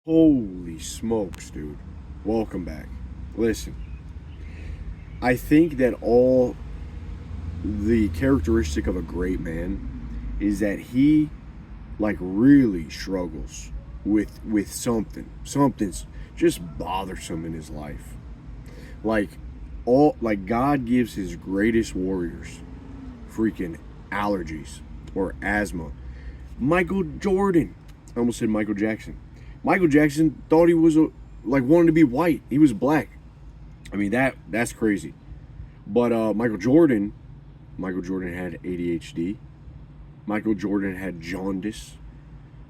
Holy smokes, dude. Welcome back. Listen, I think that all the characteristic of a great man is that he really struggles with something's just bothersome in his life. Like God gives his greatest warriors freaking allergies or asthma. Michael Jordan, I almost said Michael Jackson. Michael Jackson thought he was wanted to be white. He was black. I mean that's crazy. But Michael Jordan had ADHD. Michael Jordan had jaundice,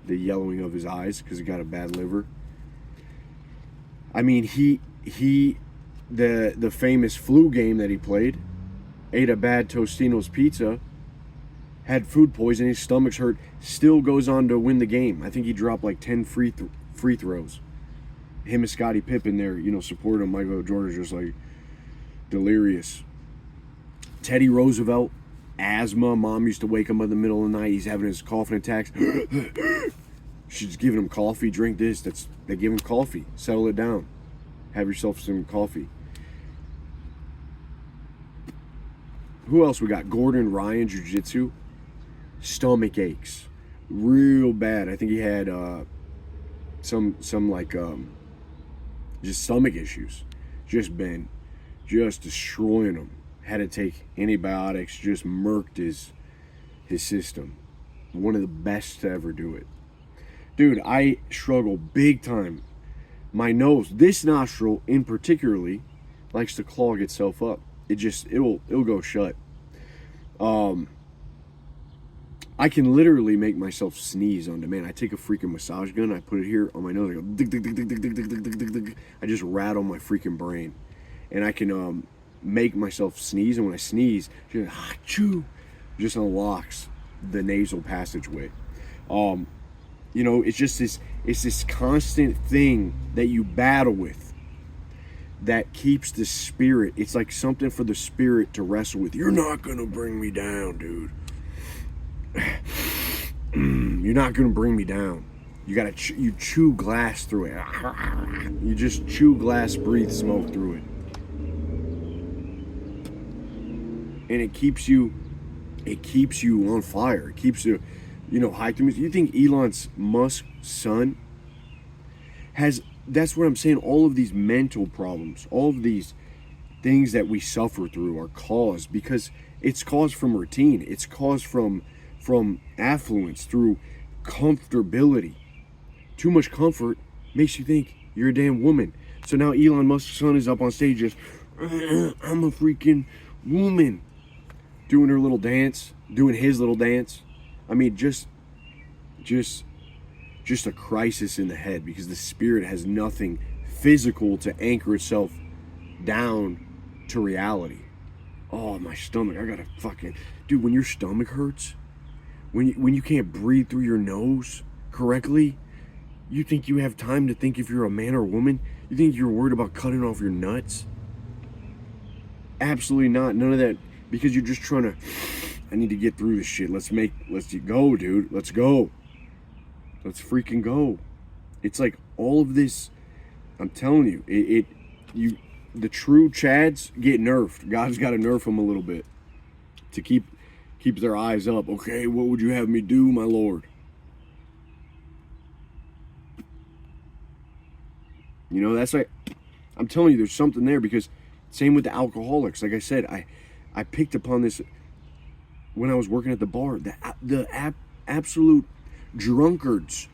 the yellowing of his eyes because he got a bad liver. I mean the famous flu game that he played, ate a bad Tostino's pizza, had food poisoning, his stomach's hurt, still goes on to win the game. I think he dropped like 10 free throws. Him and Scottie Pippen there, supported him. Michael Jordan's just like delirious. Teddy Roosevelt, asthma. Mom used to wake him up in the middle of the night. He's having his coughing attacks. She's giving him coffee. Drink this. They give him coffee. Settle it down. Have yourself some coffee. Who else we got? Gordon Ryan, jiu-jitsu. Stomach aches, real bad. I think he had some just stomach issues. Just destroying him. Had to take antibiotics. Just murked his system. One of the best to ever do it. Dude, I struggle big time. My nose, this nostril in particularly, likes to clog itself up. It'll go shut. I can literally make myself sneeze on demand. I take a freaking massage gun, I put it here on my nose, I go dig dig dig dig dig dig dig dig dig dig dig. I just rattle my freaking brain, and I can make myself sneeze. And when I sneeze, just unlocks the nasal passageway. It's this constant thing that you battle with that keeps the spirit. It's like something for the spirit to wrestle with. You're not gonna bring me down, dude. You're not gonna bring me down. You chew glass through it. You just chew glass, breathe smoke through it, and it keeps you on fire. It keeps you, high to me. You think Elon Musk's son has? That's what I'm saying. All of these mental problems, all of these things that we suffer through are caused because it's caused from routine. It's caused from affluence, through comfortability. Too much comfort makes you think you're a damn woman. So now Elon Musk's son is up on stage just, I'm a freaking woman, doing her little dance, doing his little dance. I mean, just a crisis in the head because the spirit has nothing physical to anchor itself down to reality. Oh, my stomach, I gotta dude, when your stomach hurts, when you can't breathe through your nose correctly, you think you have time to think if you're a man or a woman? You think you're worried about cutting off your nuts? Absolutely not. None of that, because you're just trying to, I need to get through this shit. Let's go, dude. Let's go. Let's freaking go. It's like all of this, I'm telling you, the true Chads get nerfed. God's got to nerf them a little bit to keep their eyes up. Okay, what would you have me do, my Lord? That's like, I'm telling you, there's something there, because same with the alcoholics. Like I said, I picked upon this when I was working at the bar. The absolute drunkards,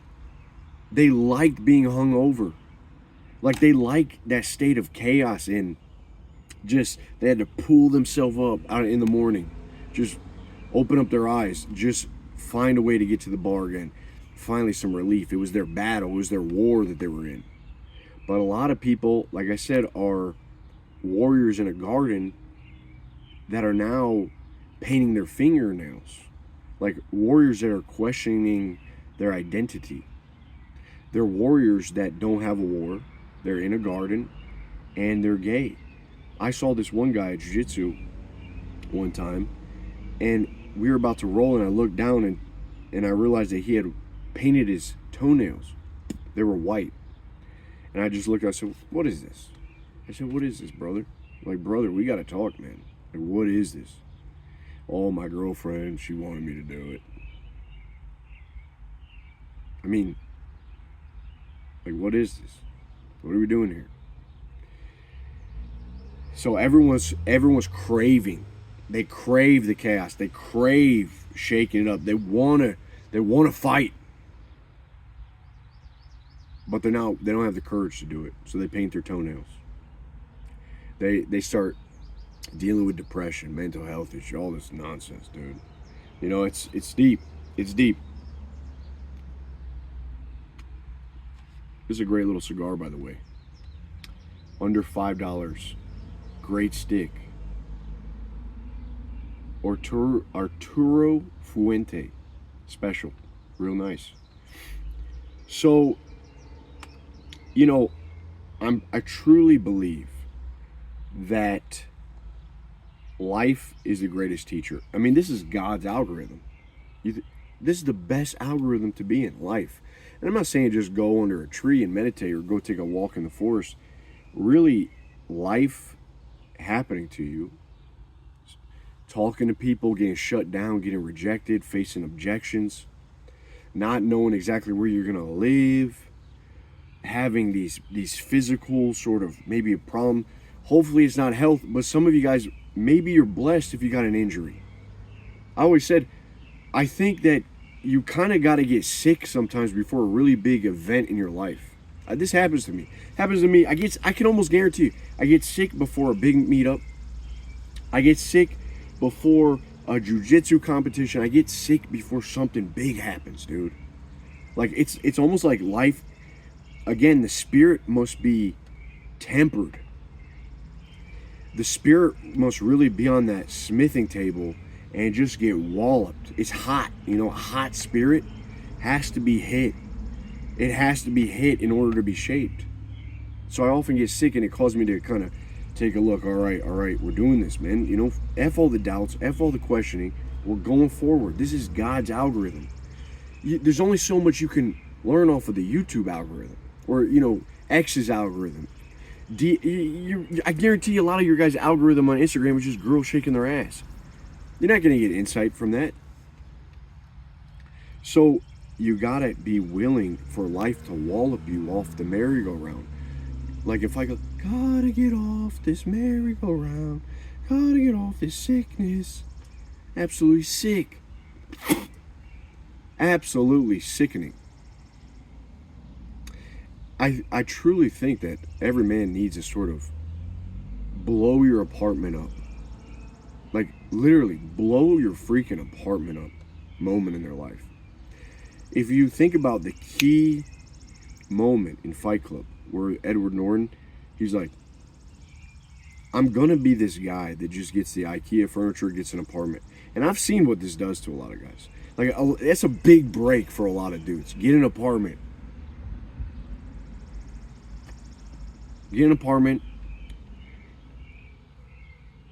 they liked being hungover. Like, they like that state of chaos, and just they had to pull themselves up out in the morning, just open up their eyes, just find a way to get to the bar again. Finally some relief. It was their battle, it was their war that they were in. But a lot of people, like I said, are warriors in a garden that are now painting their fingernails. Like warriors that are questioning their identity. They're warriors that don't have a war. They're in a garden and they're gay. I saw this one guy at jiu-jitsu one time, and we were about to roll, and I looked down and I realized that he had painted his toenails. They were white. And I just looked, I said, what is this? I said, what is this, brother? Like, brother, we got to talk, man. Like, what is this? Oh, my girlfriend, she wanted me to do it. I mean, like, what is this? What are we doing here? So everyone's craving. They crave the chaos. They crave shaking it up. They wanna fight. But they don't have the courage to do it. So they paint their toenails. They start dealing with depression, mental health issues, all this nonsense, dude. You know, it's deep. It's deep. This is a great little cigar, by the way. Under $5. Great stick. Arturo Fuente. Special. Real nice. So, you know, I truly believe that life is the greatest teacher. I mean, this is God's algorithm. This is the best algorithm to be in life. And I'm not saying just go under a tree and meditate or go take a walk in the forest. Really, life happening to you, talking to people, getting shut down, getting rejected, facing objections, not knowing exactly where you're going to live, having these physical sort of maybe a problem. Hopefully it's not health, but some of you guys, maybe you're blessed if you got an injury. I always said, I think that you kind of got to get sick sometimes before a really big event in your life. This happens to me. I can almost guarantee you, I get sick before a big meetup. I get sick before a jiu-jitsu competition. I get sick before something big happens, dude. Like, it's almost like life, again, the spirit must be tempered. The spirit must really be on that smithing table and just get walloped. It's hot, you know, a hot spirit has to be hit. It has to be hit in order to be shaped. So I often get sick and it caused me to kind of take a look. All right, we're doing this, man. You know, F all the doubts, F all the questioning. We're going forward. This is God's algorithm. There's only so much you can learn off of the YouTube algorithm or, you know, X's algorithm. I guarantee you a lot of your guys' algorithm on Instagram is just girls shaking their ass. You're not going to get insight from that. So you got to be willing for life to wallop you off the merry-go-round. Like if I go, gotta get off this merry-go-round, gotta get off this sickness. Absolutely sick. Absolutely sickening. I truly think that every man needs to sort of blow your apartment up. Like, literally, blow your freaking apartment up moment in their life. If you think about the key moment in Fight Club, where Edward Norton, he's like, I'm going to be this guy that just gets the IKEA furniture, gets an apartment. And I've seen what this does to a lot of guys. Like, that's a big break for a lot of dudes. Get an apartment. Get an apartment.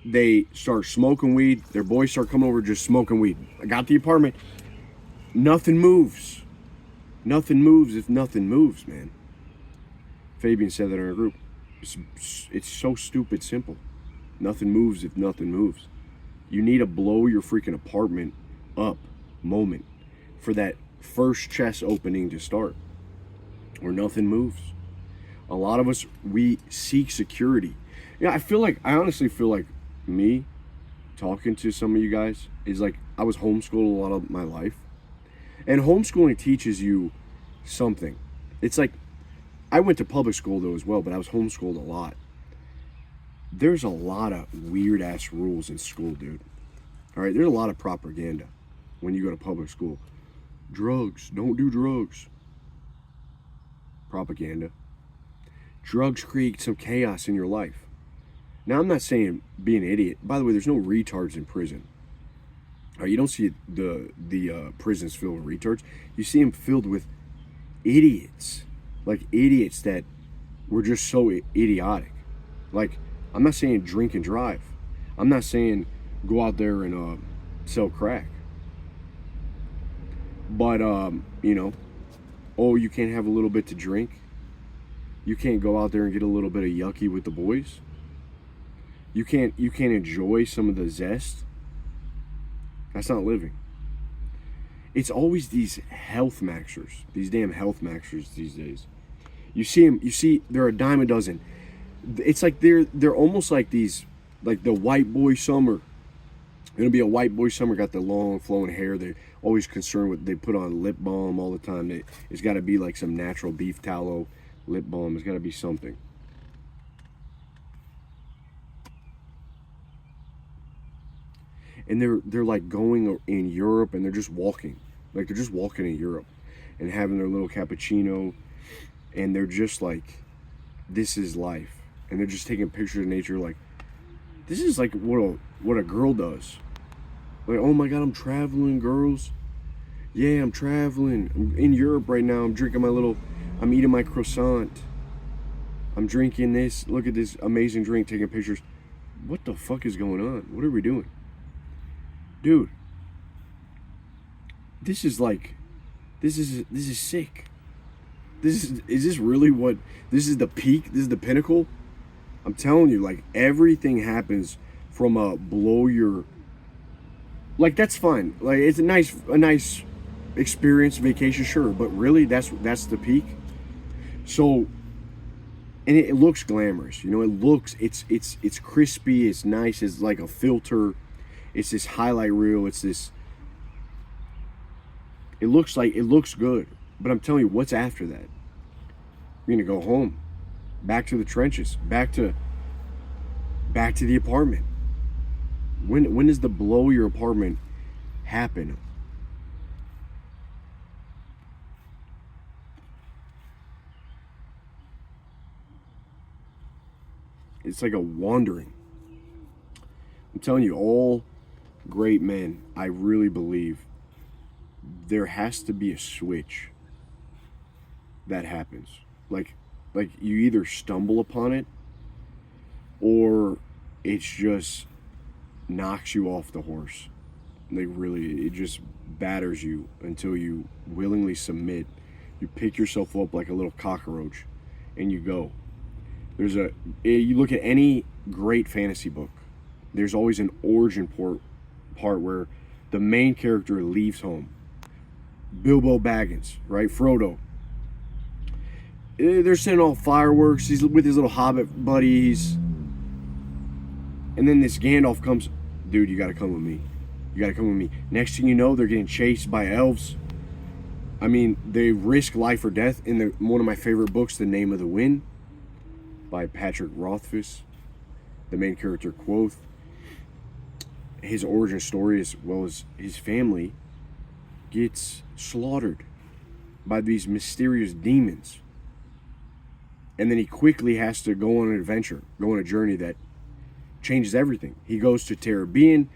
They start smoking weed. Their boys start coming over just smoking weed. I got the apartment. Nothing moves. Nothing moves if nothing moves, man. Fabian said that in our group. It's so stupid simple. Nothing moves if nothing moves. You need to blow your freaking apartment up moment for that first chest opening to start, where nothing moves. A lot of us, we seek security. Yeah, I honestly feel like me talking to some of you guys is like I was homeschooled a lot of my life. And homeschooling teaches you something. It's like, I went to public school though as well, but I was homeschooled a lot. There's a lot of weird ass rules in school, dude. All right, there's a lot of propaganda when you go to public school. Drugs, don't do drugs. Propaganda. Drugs create some chaos in your life. Now, I'm not saying be an idiot. By the way, there's no retards in prison. All right, you don't see the prisons filled with retards. You see them filled with idiots. Like idiots that were just so idiotic. Like, I'm not saying drink and drive. I'm not saying go out there and sell crack. But, you know, oh, you can't have a little bit to drink? You can't go out there and get a little bit of yucky with the boys. You can't enjoy some of the zest. That's not living. It's always these health maxers, these damn health maxers these days. You see them. You see they're a dime a dozen. It's like they're almost like these, like the white boy summer. It'll be a white boy summer, got the long flowing hair. They're always concerned with, they put on lip balm all the time. It's got to be like some natural beef tallow lip balm. It's got to be something. And they're like going in Europe, and they're just walking. Like they're just walking in Europe and having their little cappuccino, and they're just like, this is life. And they're just taking pictures of nature, like, this is like what a girl does. Like, oh my God, I'm traveling, girls. Yeah, I'm traveling. I'm in Europe right now. I'm drinking I'm eating my croissant. I'm drinking this. Look at this amazing drink, taking pictures. What the fuck is going on? What are we doing? Dude, this is sick. Is this really what, this is the peak? This is the pinnacle? I'm telling you, like, everything happens from a blow your, like, that's fine. Like, it's a nice experience, vacation, sure, but really that's the peak. So, and it looks glamorous, you know, it's crispy, it's nice, it's like a filter, it's this highlight reel, it looks good. But I'm telling you, what's after that? You're gonna go home, back to the trenches, back to the apartment. When does the blow your apartment happen? It's like a wandering. I'm telling you, all great men, I really believe there has to be a switch that happens. Like you either stumble upon it, or it's just knocks you off the horse. Like, really, it just batters you until you willingly submit. You pick yourself up like a little cockroach and you go. You look at any great fantasy book, there's always an origin part where the main character leaves home. Bilbo Baggins, right? Frodo. They're sending all fireworks. He's with his little hobbit buddies. And then this Gandalf comes, dude, you gotta come with me. You gotta come with me. Next thing you know, they're getting chased by elves. I mean, they risk life or death in one of my favorite books, The Name of the Wind, by Patrick Rothfuss. The main character, Quoth. His origin story, as well as his family, gets slaughtered by these mysterious demons. And then he quickly has to go on an adventure, go on a journey that changes everything. He goes to Caribbean.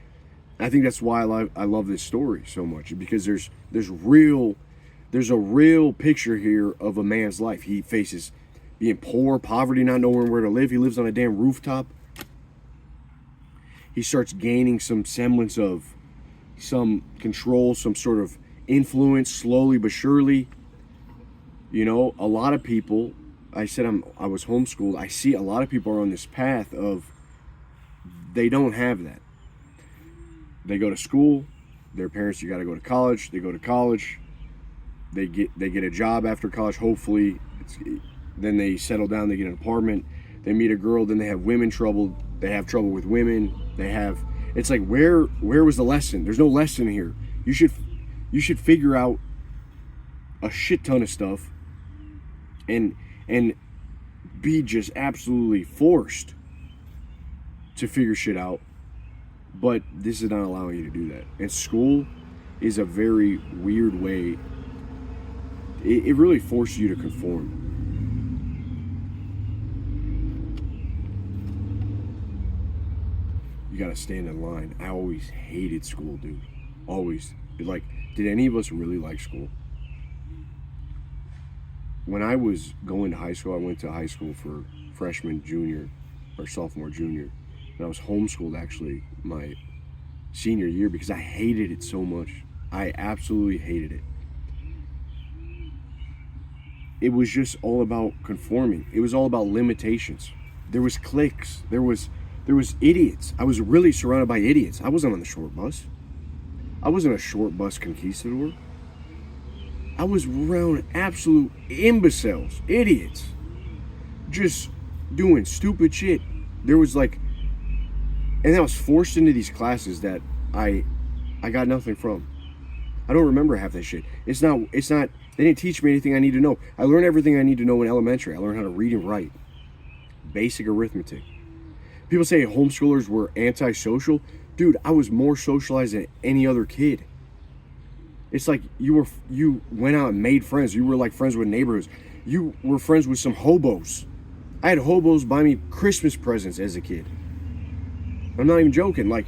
I think that's why I love this story so much, because there's a real picture here of a man's life. He faces being poor, poverty, not knowing where to live. He lives on a damn rooftop. He starts gaining some semblance of some control, some sort of influence, slowly but surely. You know, a lot of people, I was homeschooled. I see a lot of people are on this path of, they don't have that. They go to school, their parents, you got to go to college. They go to college, they get a job after college, hopefully. Then they settle down, they get an apartment, they meet a girl, then they have women trouble, they have trouble with women, it's like, where was the lesson? There's no lesson here. You should figure out a shit ton of stuff and be just absolutely forced to figure shit out. But this is not allowing you to do that. And school is a very weird way. It really forces you to conform. You gotta stand in line. I always hated school, dude. Always. Like, did any of us really like school? When I was going to high school, I went to high school for freshman, junior, or sophomore, junior. And I was homeschooled, actually, my senior year, because I hated it so much. I absolutely hated it. it was just all about conforming. It was all about limitations. There was cliques. There was idiots. I was really surrounded by idiots. I wasn't on the short bus. I wasn't a short bus conquistador. I was around absolute imbeciles, idiots, just doing stupid shit. There was like, and I was forced into these classes that I got nothing from. I don't remember half that shit. It's not, they didn't teach me anything I need to know. I learned everything I need to know in elementary. I learned how to read and write. Basic arithmetic. People say homeschoolers were antisocial. Dude, I was more socialized than any other kid. It's like you went out and made friends. You were like friends with neighborhoods. You were friends with some hobos. I had hobos buy me Christmas presents as a kid. I'm not even joking. Like,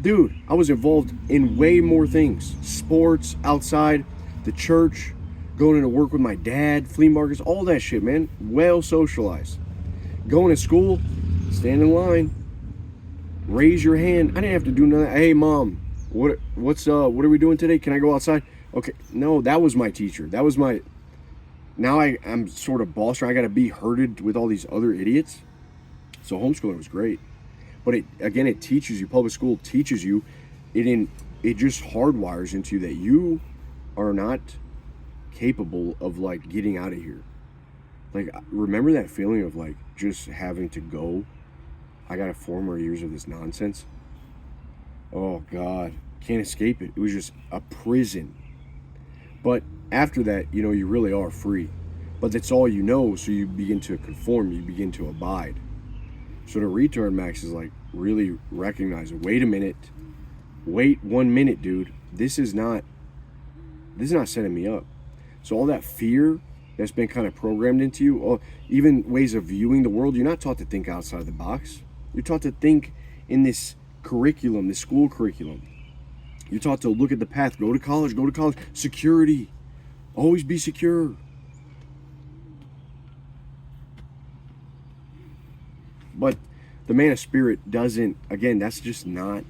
dude, I was involved in way more things. Sports, outside, the church, going into work with my dad, flea markets, all that shit, man. Well socialized. Going to school, stand in line, raise your hand. I didn't have to do nothing. Hey, mom, what are we doing today? Can I go outside? Okay, no, that was my teacher. That was my. Now I'm sort of boss. I got to be herded with all these other idiots. So homeschooling was great, but it teaches you. Public school teaches you. It just hardwires into you that you are not capable of like getting out of here. Like, remember that feeling of like just having to go. I got 4 more years of this nonsense. Oh God, can't escape it. It was just a prison. But after that, you really are free. But that's all you know, so you begin to conform, you begin to abide. So the retard max is like really recognizing, wait a minute, wait 1 minute, dude. This is not setting me up. So all that fear that's been kind of programmed into you, or even ways of viewing the world, you're not taught to think outside the box. You're taught to think in this curriculum, this school curriculum. You're taught to look at the path, go to college, security, always be secure. But the man of spirit doesn't, again, that's just not,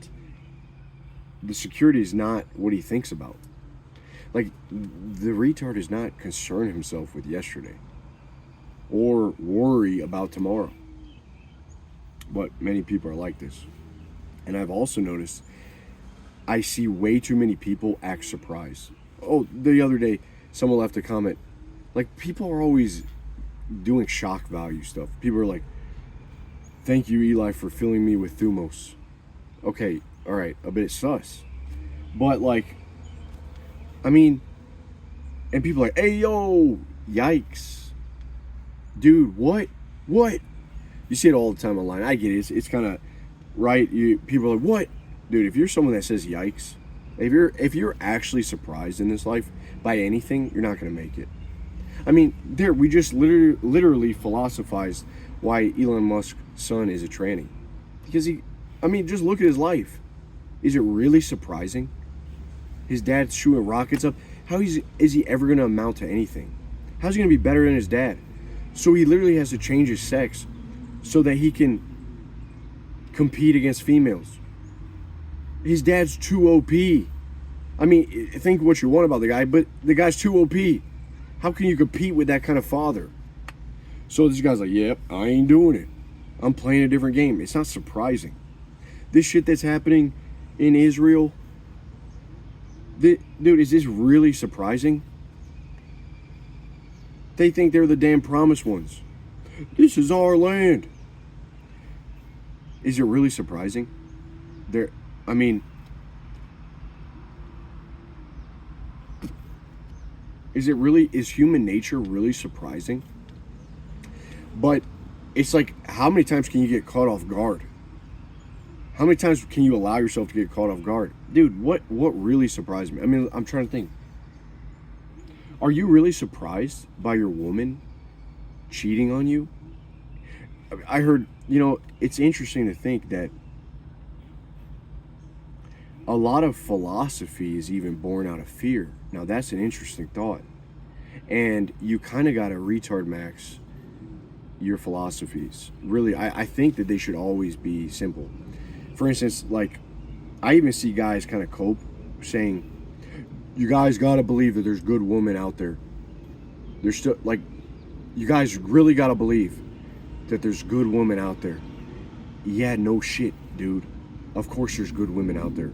the security is not what he thinks about. Like, the retard does not concern himself with yesterday or worry about tomorrow. But many people are like this. And I've also noticed I see way too many people act surprised. Oh, the other day, someone left a comment. Like, people are always doing shock value stuff. People are like, thank you, Eli, for filling me with thumos. Okay, all right, a bit sus. But, like, I mean, and people are like, hey, yo, yikes. Dude, what? You see it all the time online. I get it. It's kind of, right? People are like, what? Dude, if you're someone that says yikes, if you're actually surprised in this life by anything, you're not going to make it. I mean, we just literally philosophized why Elon Musk's son is a tranny. Because just look at his life. Is it really surprising? His dad's shooting rockets up. How is he ever going to amount to anything? How's he going to be better than his dad? So he literally has to change his sex so that he can compete against females. His dad's too OP. I mean, think what you want about the guy, but the guy's too OP. How can you compete with that kind of father? So this guy's like, yep, I ain't doing it. I'm playing a different game. It's not surprising. This shit that's happening in Israel, dude, is this really surprising? They think they're the damn promised ones. This is our land. Is it really surprising? Is human nature really surprising? But it's like, how many times can you get caught off guard? How many times can you allow yourself to get caught off guard? Dude, what really surprised me? I mean, I'm trying to think. Are you really surprised by your woman cheating on you? I heard, it's interesting to think that a lot of philosophy is even born out of fear. Now, that's an interesting thought. And you kind of got to retard max your philosophies. Really, I think that they should always be simple. For instance, like, I even see guys kind of cope saying, you guys got to believe that there's good women out there. There's still, like, you guys really gotta believe that there's good women out there. Yeah, no shit, dude. Of course there's good women out there.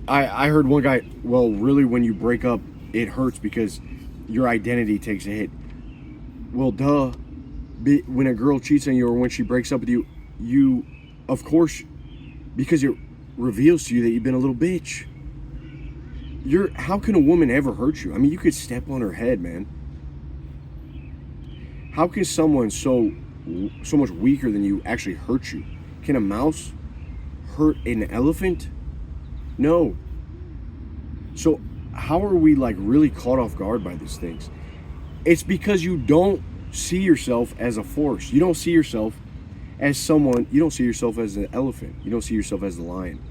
I heard one guy, well, really, when you break up, it hurts because your identity takes a hit. Well, duh. When a girl cheats on you or when she breaks up with you, you, of course, because it reveals to you that you've been a little bitch. How can a woman ever hurt you? I mean, you could step on her head, man. How can someone so much weaker than you actually hurt you? Can a mouse hurt an elephant? No. So how are we like really caught off guard by these things? It's because you don't see yourself as a force. You don't see yourself as someone. You don't see yourself as an elephant. You don't see yourself as a lion.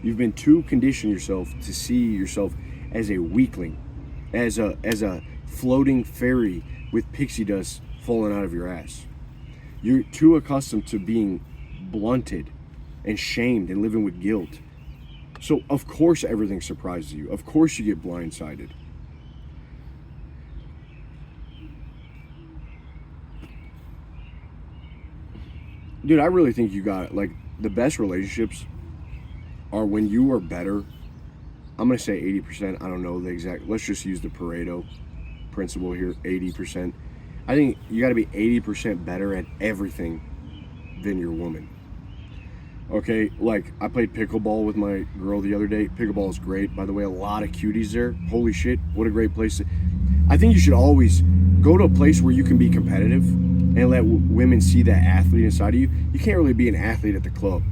You've been too conditioned yourself to see yourself as a weakling, as a floating fairy with pixie dust falling out of your ass. You're too accustomed to being blunted and shamed and living with guilt. So of course everything surprises you. Of course you get blindsided. Dude, I really think you got, like, the best relationships are when you are better. I'm going to say 80%. I don't know the exact. Let's just use the Pareto principle here, 80%. I think you got to be 80% better at everything than your woman. Okay, like, I played pickleball with my girl the other day. Pickleball is great. By the way, a lot of cuties there. Holy shit, what a great place. I think you should always go to a place where you can be competitive and let women see that athlete inside of you. You can't really be an athlete at the club.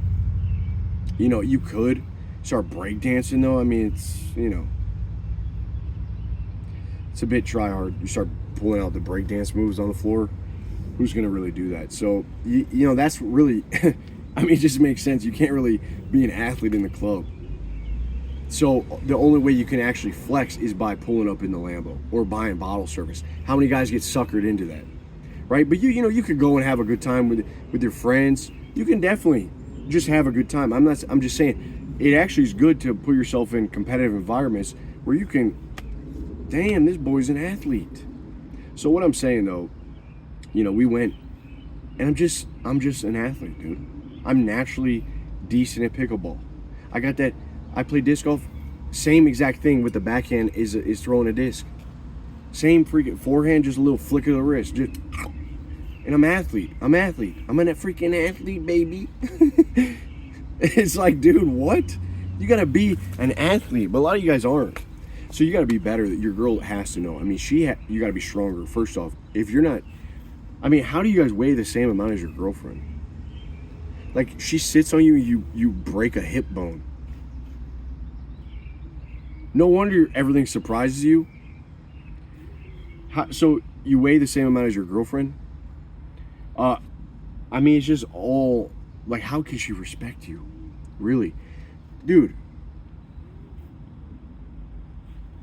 You know, you could start breakdancing, though. I mean, it's, you know, it's a bit try hard. You start pulling out the breakdance moves on the floor. Who's going to really do that? So, you know, that's really, I mean, it just makes sense. You can't really be an athlete in the club. So the only way you can actually flex is by pulling up in the Lambo or buying bottle service. How many guys get suckered into that? Right? But you know, you could go and have a good time with your friends. You can definitely just have a good time. I'm just saying, it actually is good to put yourself in competitive environments where you can, damn, this boy's an athlete. So what I'm saying though, you know, we went, and I'm just an athlete, dude. I'm naturally decent at pickleball. I got that. I play disc golf. Same exact thing with the backhand is throwing a disc. Same freaking forehand, just a little flick of the wrist. Just, and I'm an athlete. I'm a freaking athlete, baby. It's like, dude, what? You gotta be an athlete, but a lot of you guys aren't. So you gotta be better. That your girl has to know. I mean, you gotta be stronger. First off, if you're not, I mean, how do you guys weigh the same amount as your girlfriend? Like, she sits on you, you break a hip bone. No wonder everything surprises you. So you weigh the same amount as your girlfriend? I mean, it's just all, like, how can she respect you? Really? Dude.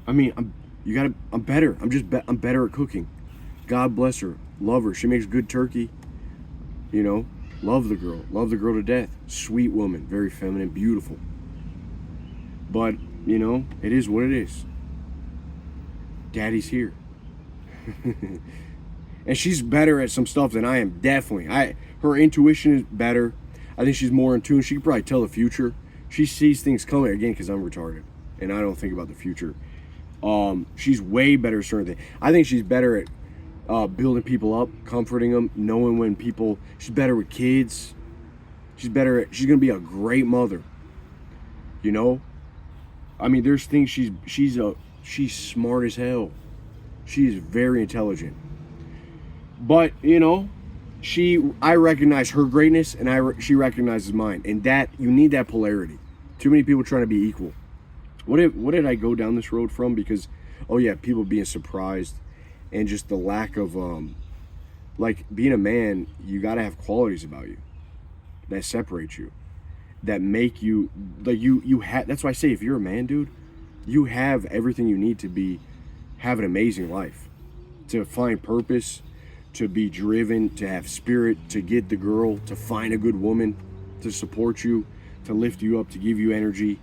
I mean, I'm better. I'm better at cooking. God bless her. Love her. She makes good turkey. You know, love the girl. Love the girl to death. Sweet woman. Very feminine. Beautiful. But, you know, it is what it is. Daddy's here. And she's better at some stuff than I am, definitely. Her intuition is better. I think she's more in tune. She can probably tell the future. She sees things coming, again, because I'm retarded and I don't think about the future. She's way better at certain things. I think she's better at building people up, comforting them, knowing when people. She's better with kids. She's gonna be a great mother. You know, I mean, there's things she's smart as hell. She is very intelligent. But, you know, I recognize her greatness and she recognizes mine. And that, you need that polarity. Too many people trying to be equal. What did I go down this road from? Because, oh yeah, people being surprised and just the lack of, like, being a man, you got to have qualities about you that separate you, that make you, like, that's why I say, if you're a man, dude, you have everything you need to have an amazing life, to find purpose, to be driven, to have spirit, to get the girl, to find a good woman, to support you, to lift you up, to give you energy.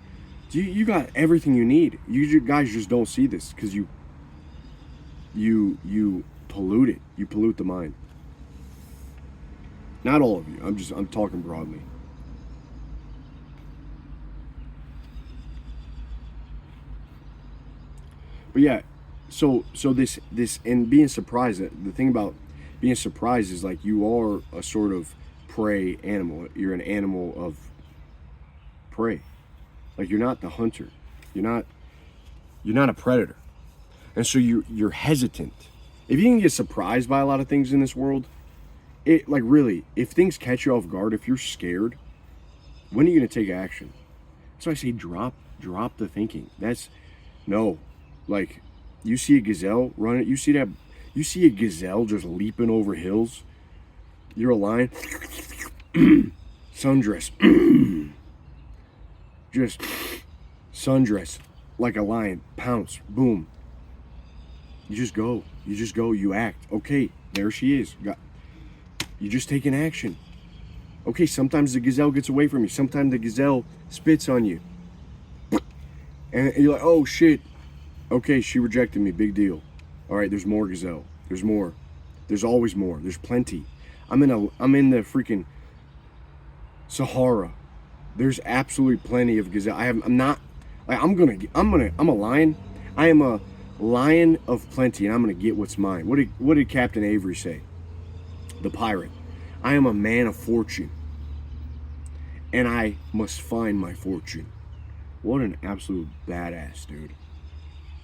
You got everything you need. You guys just don't see this because you pollute it. You pollute the mind. Not all of you. I'm talking broadly. But yeah, so this and being surprised. The thing about being surprised is like you are a sort of prey animal. You're an animal of prey. Like you're not the hunter. You're not a predator. And so you're hesitant. If you can get surprised by a lot of things in this world, it like really, if things catch you off guard, if you're scared, when are you gonna take action? So I say drop the thinking. That's no. Like you see a gazelle running, you see a gazelle just leaping over hills. You're a lion. Sundress. Just sundress like a lion. Pounce. Boom. You just go. You act. Okay, there she is. You just take an action. Okay, sometimes the gazelle gets away from you. Sometimes the gazelle spits on you. And you're like, oh shit. Okay, she rejected me. Big deal. All right, there's more gazelle. There's more. There's always more. There's plenty. I'm in the freaking Sahara. There's absolutely plenty of gazelle. I'm a lion. I am a lion of plenty, and I'm gonna get what's mine. What did Captain Avery say? The pirate. I am a man of fortune, and I must find my fortune. What an absolute badass, dude.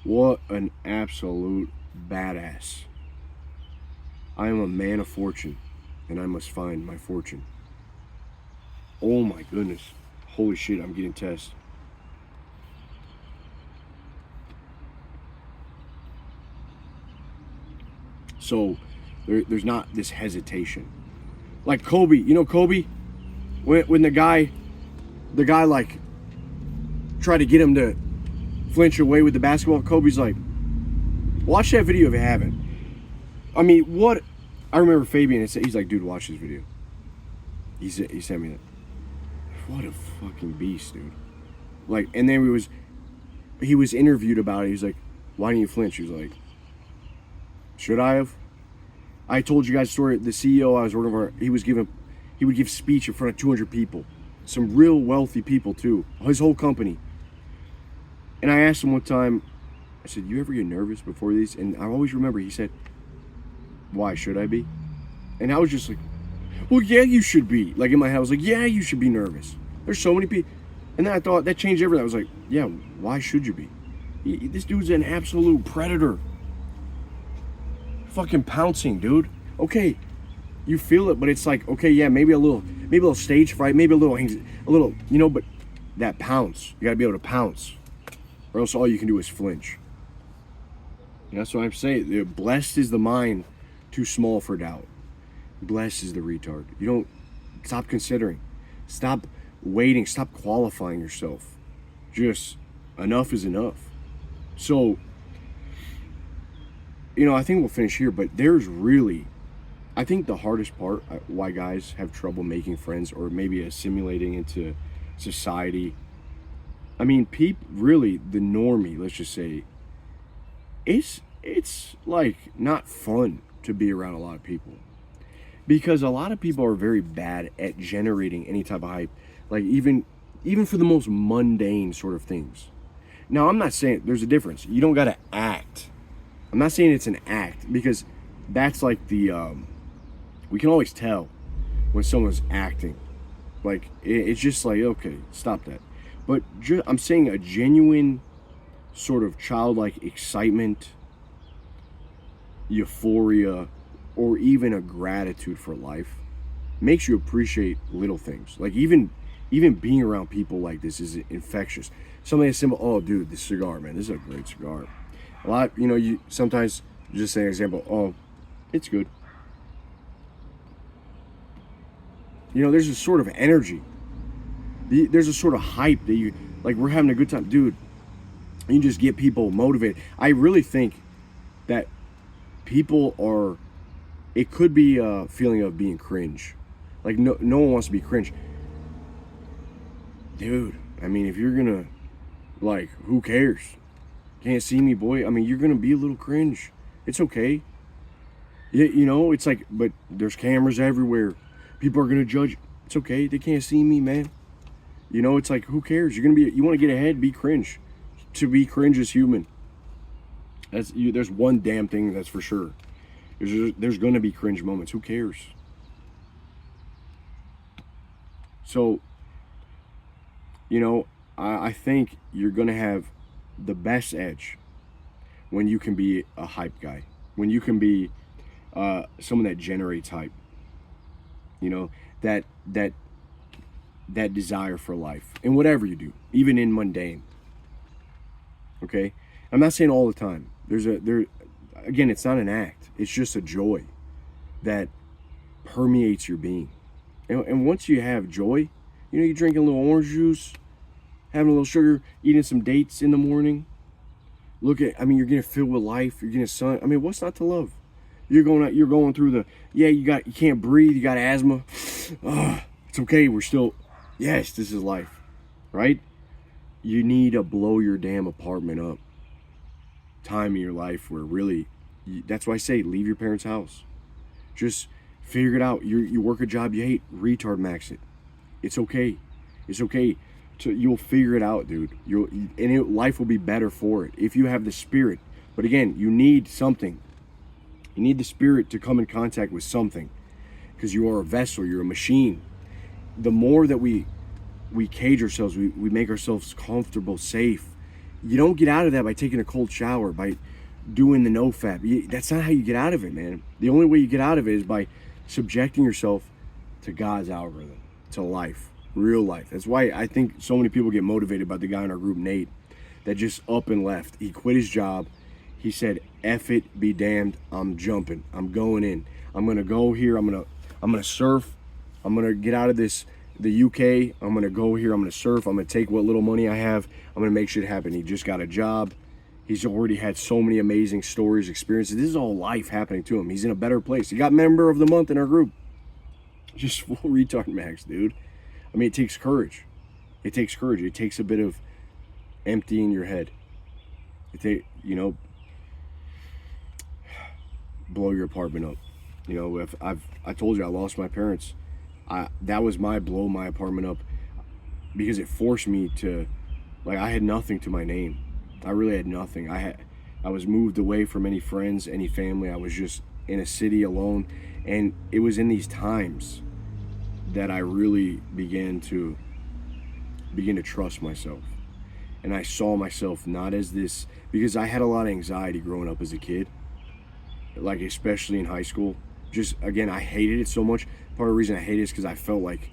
What an absolute badass. I am a man of fortune, and I must find my fortune. Oh my goodness. Holy shit, I'm getting tested. So there's not this hesitation. Like Kobe, you know Kobe? When the guy like tried to get him to flinch away with the basketball, Kobe's like, watch that video if you haven't. I mean, what? I remember Fabian, he's like, dude, watch this video. He sent me that. What a fucking beast, dude. Like, and then he was interviewed about it. He's like, why didn't you flinch? He was like, should I have? I told you guys the story. The CEO I was working for, he would give speech in front of 200 people. Some real wealthy people too. His whole company. And I asked him one time, I said, you ever get nervous before these? And I always remember he said, why should I be? And I was just like, well, yeah, you should be. Like in my head, I was like, yeah, you should be nervous. There's so many people. And then I thought, that changed everything. I was like, yeah, why should you be? This dude's an absolute predator. Fucking pouncing, dude. Okay, you feel it, but it's like, okay, yeah, maybe a little stage fright, maybe a little, you know, but that pounce, you gotta be able to pounce, or else all you can do is flinch. And that's what I'm saying. Blessed is the mind too small for doubt. Blessed is the retard. You don't stop considering, stop waiting, stop qualifying yourself. Just enough is enough. So, you know, I think we'll finish here, but there's really, I think the hardest part why guys have trouble making friends or maybe assimilating into society. I mean, really, the normie, let's just say, it's like not fun to be around a lot of people. Because a lot of people are very bad at generating any type of hype. Like even for the most mundane sort of things. Now, I'm not saying, there's a difference. You don't gotta act. I'm not saying it's an act, because that's like the, we can always tell when someone's acting. Like, it's just like, okay, stop that. But I'm saying a genuine sort of childlike excitement, euphoria, or even a gratitude for life makes you appreciate little things. Like even being around people like this is infectious. Something as simple, oh dude, this cigar, man, this is a great cigar. A lot, you know, you sometimes just say an example, oh, it's good. You know, there's a sort of energy. There's a sort of hype that you, like, we're having a good time. Dude, you just get people motivated. I really think that people are, it could be a feeling of being cringe. Like, no one wants to be cringe. Dude, I mean, if you're gonna, like, who cares? Can't see me, boy. I mean, you're gonna be a little cringe. It's okay. It's like, but there's cameras everywhere. People are gonna judge. It's okay. They can't see me, man. It's like, who cares? You want to get ahead, be cringe. To be cringe is human. There's one damn thing that's for sure. There's gonna be cringe moments. Who cares? So, I think you're gonna have the best edge when you can be a hype guy, when you can be someone that generates hype. That desire for life and whatever you do, even in mundane. Okay, I'm not saying all the time. Again, it's not an act. It's just a joy that permeates your being. And once you have joy, you're drinking a little orange juice, having a little sugar, eating some dates in the morning. You're getting filled with life. You're getting sun. What's not to love? You're going through you can't breathe. You got asthma. It's okay. Yes, this is life, right? You need to blow your damn apartment up. Time in your life where really, that's why I say leave your parents' house. Just figure it out. You work a job you hate, retard max it. It's okay. It's okay. You'll figure it out, dude. Life will be better for it if you have the spirit. But again, you need something. You need the spirit to come in contact with something, because you are a vessel. You're a machine. The more that we cage ourselves, we make ourselves comfortable, safe. You don't get out of that by taking a cold shower, by doing the nofap. That's not how you get out of it, man. The only way you get out of it is by subjecting yourself to God's algorithm, to life, real life. That's why I think so many people get motivated by the guy in our group, Nate, that just up and left. He quit his job. He said, F it, be damned, I'm jumping. I'm going in. I'm going to go here. I'm going to surf. I'm going to get out of the UK. I'm going to go here. I'm going to surf. I'm going to take what little money I have. I'm going to make shit happen. He just got a job. He's already had so many amazing stories, experiences. This is all life happening to him. He's in a better place. He got member of the month in our group. Just full retard max, dude. It takes courage. It takes courage. It takes a bit of emptying your head. Blow your apartment up. If I told you I lost my parents, that was my blow my apartment up, because it forced me to, I had nothing to my name. I really had nothing. I was moved away from any friends, any family. I was just in a city alone, and it was in these times that I really began to trust myself. And I saw myself not as this, because I had a lot of anxiety growing up as a kid, especially in high school. Just, again, I hated it so much. Part of the reason I hate it is because I felt like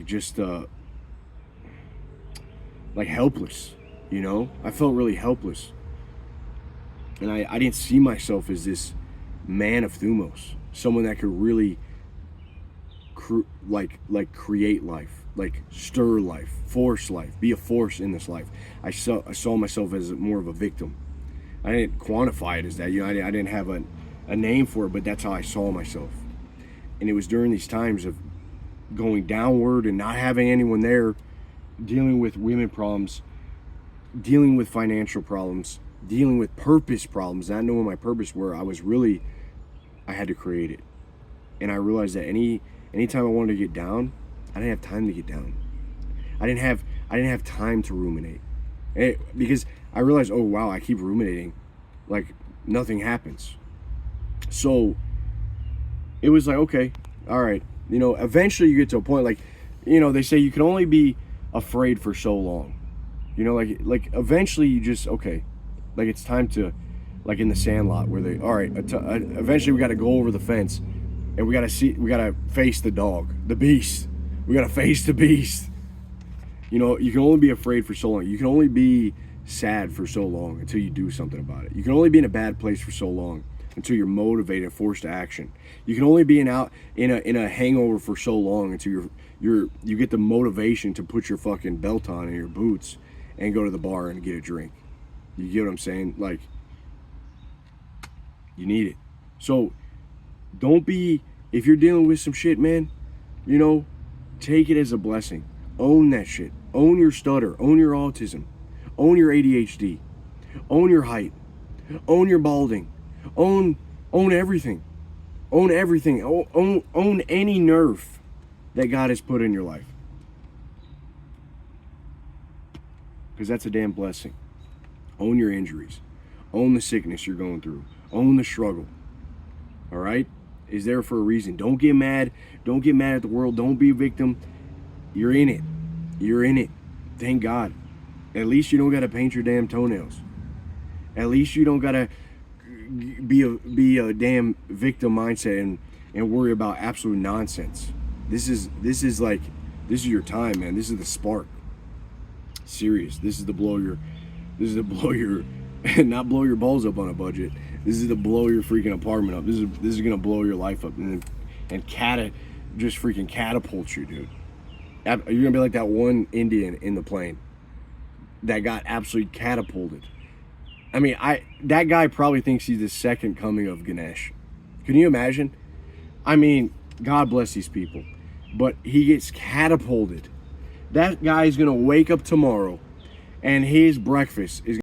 just helpless. I felt really helpless, and I didn't see myself as this man of Thumos, someone that could really create life, stir life, force life, be a force in this life. I saw myself as more of a victim. I didn't quantify it as that. I didn't have a name for it, but that's how I saw myself. And it was during these times of going downward and not having anyone there, dealing with women problems, dealing with financial problems, dealing with purpose problems, not knowing my purpose, where I had to create it. And I realized that anytime I wanted to get down, I didn't have time to get down. I didn't have time to ruminate. Because I realized, oh wow, I keep ruminating, nothing happens. So it was okay, all right. Eventually you get to a point, they say you can only be afraid for so long. Eventually you just, okay, it's time to, in the Sandlot, where all right, eventually we got to go over the fence, and we got to face the dog, the beast. We got to face the beast. You can only be afraid for so long. You can only be sad for so long until you do something about it. You can only be in a bad place for so long until you're motivated and forced to action. You can only be in a hangover for so long until you get the motivation to put your fucking belt on and your boots and go to the bar and get a drink. You get what I'm saying? You need it. So if you're dealing with some shit, man, take it as a blessing. Own that shit. Own your stutter. Own your autism. Own your ADHD. Own your height. Own your balding. Own everything. Own everything. Own any nerve that God has put in your life. Because that's a damn blessing. Own your injuries. Own the sickness you're going through. Own the struggle. All right? Is there for a reason. Don't get mad. Don't get mad at the world. Don't be a victim. You're in it. You're in it. Thank God. At least you don't got to paint your damn toenails. At least you don't got to be a damn victim mindset and worry about absolute nonsense. This is your time, man. This is the spark. Serious. This is to blow your not blow your balls up on a budget. This is to blow your freaking apartment up. This is gonna blow your life up and just freaking catapult you, dude. You're gonna be like that one Indian in the plane that got absolutely catapulted. I mean, that guy probably thinks he's the second coming of Ganesh. Can you imagine? I mean, God bless these people, but he gets catapulted. That guy's gonna wake up tomorrow, and his breakfast is